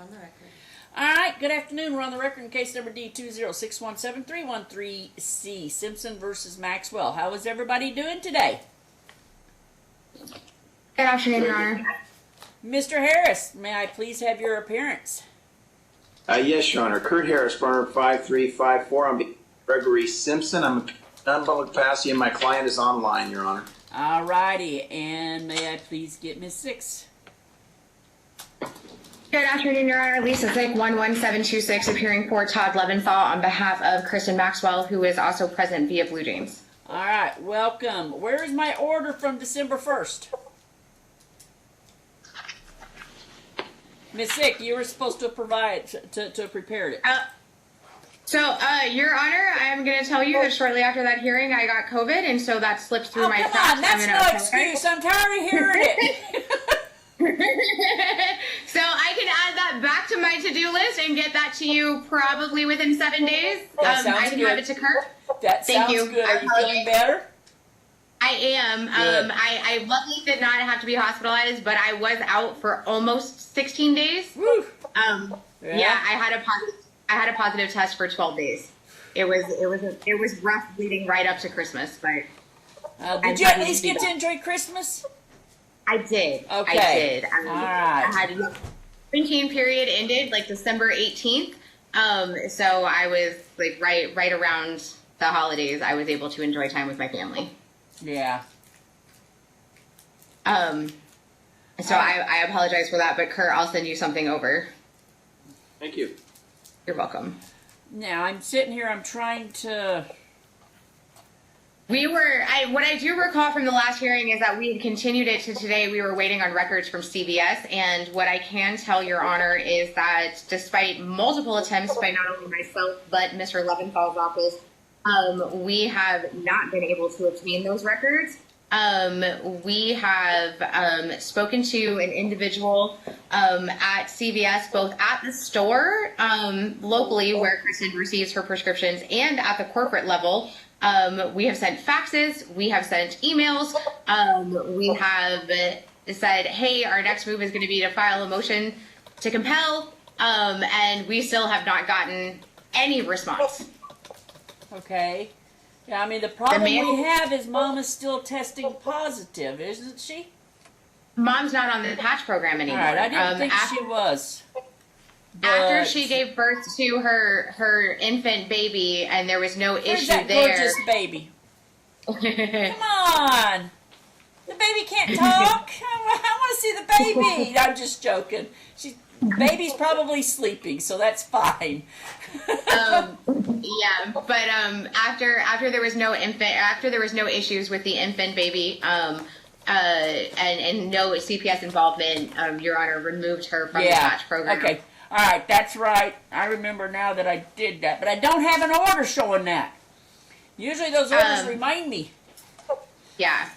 on the record. All right, good afternoon. We're on the record in case number D206173113C, Simpson versus Maxwell. How is everybody doing today? Good afternoon, Your Honor. Mr. Harris, may I please have your appearance? Yes, Your Honor. Kurt Harris, Burner 5354. I'm Gregory Simpson. I'm in public capacity and my client is online, Your Honor. All righty, and may I please get Ms. Six? Good afternoon, Your Honor. Lisa Zick, 11726, appearing for Todd Leventhal on behalf of Kristen Maxwell, who is also present via Blue James. All right, welcome. Where is my order from December 1st? Ms. Sick, you were supposed to provide, to prepare it. Your Honor, I'm going to tell you that shortly after that hearing, I got COVID, and so that slipped through my cracks. cracks. Come on, that's no excuse. I'm tired of hearing it. So I can add that back to my to-do list and get that to you probably within 7 days. That sounds I can good. have it to Kurt. That Thank sounds you. good. Are you feeling better? I am. Good. I luckily did not have to be hospitalized, but I was out for almost 16 days. Woo. Yeah, I had a positive test for 12 days. It was rough leading right up to Christmas, but did you at least get to enjoy Christmas? I did. Okay. I did. All right. I had a quarantine period ended like December 18th. So I was like right around the holidays. I was able to enjoy time with my family. Yeah. So I apologize for that, but Kurt, I'll send you something over. Thank you. You're welcome. Now I'm sitting here. I'm trying to. What I do recall from the last hearing is that we had continued it to today. We were waiting on records from CVS, and what I can tell Your Honor is that despite multiple attempts by not only myself but Mr. Leventhal's office, we have not been able to obtain those records. We have spoken to an individual at CVS, both at the store locally where Kristen receives her prescriptions and at the corporate level. We have sent faxes, we have sent emails, we have said, hey, our next move is going to be to file a motion to compel, and we still have not gotten any response. Okay. Yeah, I mean, the problem we have is Mom is still testing positive, isn't she? Mom's not on the patch program anymore. All right, I didn't think she was. After she gave birth to her infant baby, and there was no issue that there. Gorgeous baby. Come on. The baby can't talk. I want to see the baby. I'm just joking. Baby's probably sleeping, so that's fine. Yeah, but after there was no issues with the infant baby, and no CPS involvement, Your Honor removed her from the patch program. Okay. All right, that's right. I remember now that I did that, but I don't have an order showing that. Usually those orders remind me. Yeah.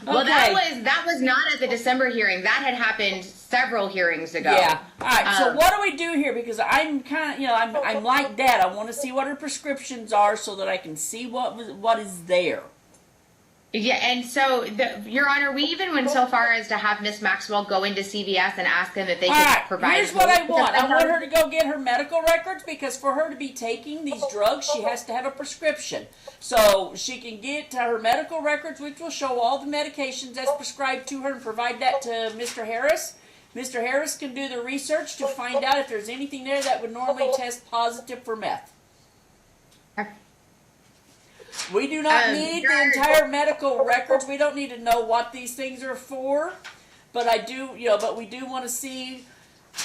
Well, Okay. that was not at the December hearing. That had happened several hearings ago. Yeah. All right. So what do we do here? Because I'm kind of, I'm like Dad. I want to see what her prescriptions are so that I can see what is there. Yeah, and so, Your Honor, we even went so far as to have Miss Maxwell go into CVS and ask them if they could provide. Here's what I want. I want her to go get her medical records, because for her to be taking these drugs, she has to have a prescription. So she can get her medical records, which will show all the medications as prescribed to her, and provide that to Mr. Harris. Mr. Harris can do the research to find out if there's anything there that would normally test positive for meth. We do not need the entire medical records. We don't need to know what these things are for, but but we do want to see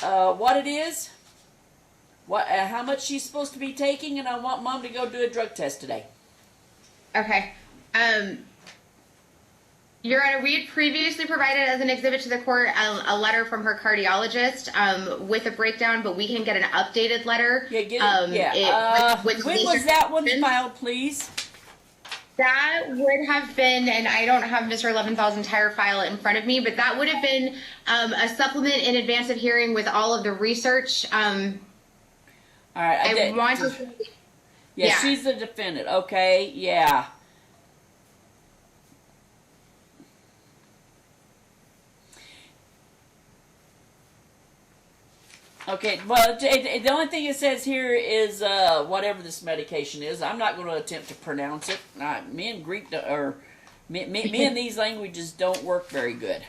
what it is, how much she's supposed to be taking, and I want Mom to go do a drug test today. Okay. Your Honor, we had previously provided as an exhibit to the court a letter from her cardiologist with a breakdown, but we can get an updated letter. Yeah, when was that one filed, please? That would have been, and I don't have Mr. Leventhal's entire file in front of me, but that would have been a supplement in advance of hearing with all of the research. All right. Yeah, she's the defendant. Okay, yeah. Okay, well, the only thing it says here is whatever this medication is. I'm not going to attempt to pronounce it. Me and Greek me and these languages don't work very good.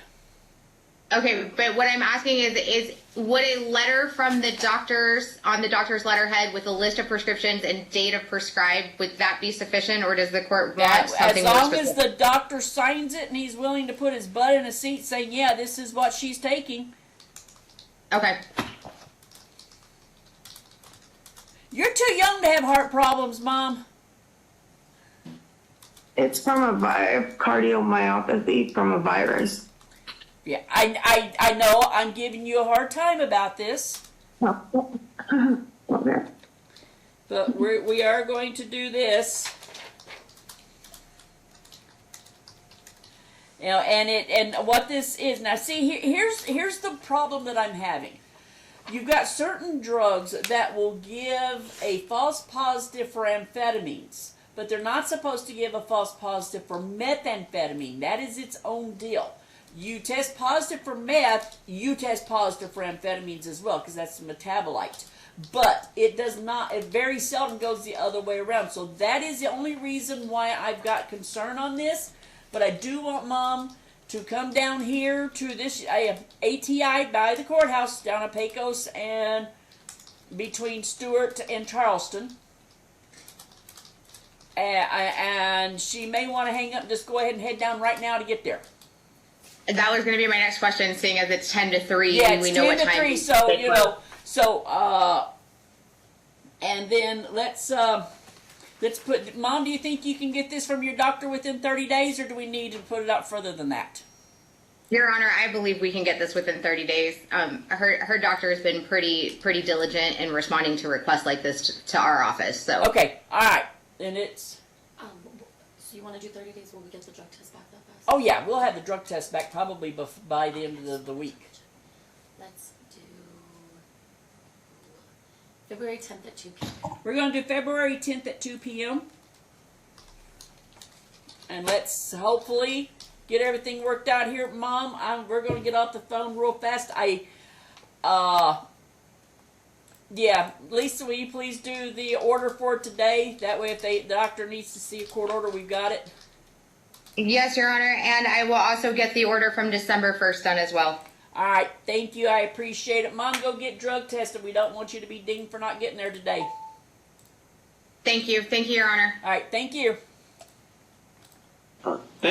Okay, but what I'm asking is would a letter from the doctors on the doctor's letterhead with a list of prescriptions and date of prescribed, would that be sufficient, or does the court want something more as long specific? as the doctor signs it and he's willing to put his butt in a seat saying, yeah, this is what she's taking. Okay. You're too young to have heart problems, Mom. It's from a cardiomyopathy from a virus. Yeah, I know I'm giving you a hard time about this, Okay. but we are going to do this. You know, and what this is now. See, here's the problem that I'm having. You've got certain drugs that will give a false positive for amphetamines, but they're not supposed to give a false positive for methamphetamine. That is its own deal. You test positive for meth, you test positive for amphetamines as well, because that's the metabolite. But it does not, it very seldom goes the other way around. So that is the only reason why I've got concern on this. But I do want Mom to come down here to this ATI by the courthouse down at Pecos and between Stewart and Charleston. And she may want to hang up and just go ahead and head down right now to get there. That was going to be my next question, seeing as it's 10 to 3. Yeah, and it's we know 10 what to time 3, and then let's put, Mom, do you think you can get this from your doctor within 30 days, or do we need to put it out further than that? Your Honor, I believe we can get this within 30 days. Her doctor has been pretty diligent in responding to requests like this to our office. So Okay, all right. Then it's, So you want to do 30 days while we get the drug test back that fast? oh yeah, we'll have the drug test back probably by the end of the week. Let's do February 10th at 2 p.m. We're going to do February 10th at 2 p.m. And let's hopefully get everything worked out here. Mom, we're going to get off the phone real fast. Yeah, Lisa, will you please do the order for today? That way if the doctor needs to see a court order, we've got it. yes, Your Honor, and I will also get the order from December 1st done as well. All right, thank you. I appreciate it. Mom, go get drug tested. We don't want you to be dinged for not getting there today. Thank you, Your Honor. All right, thank you.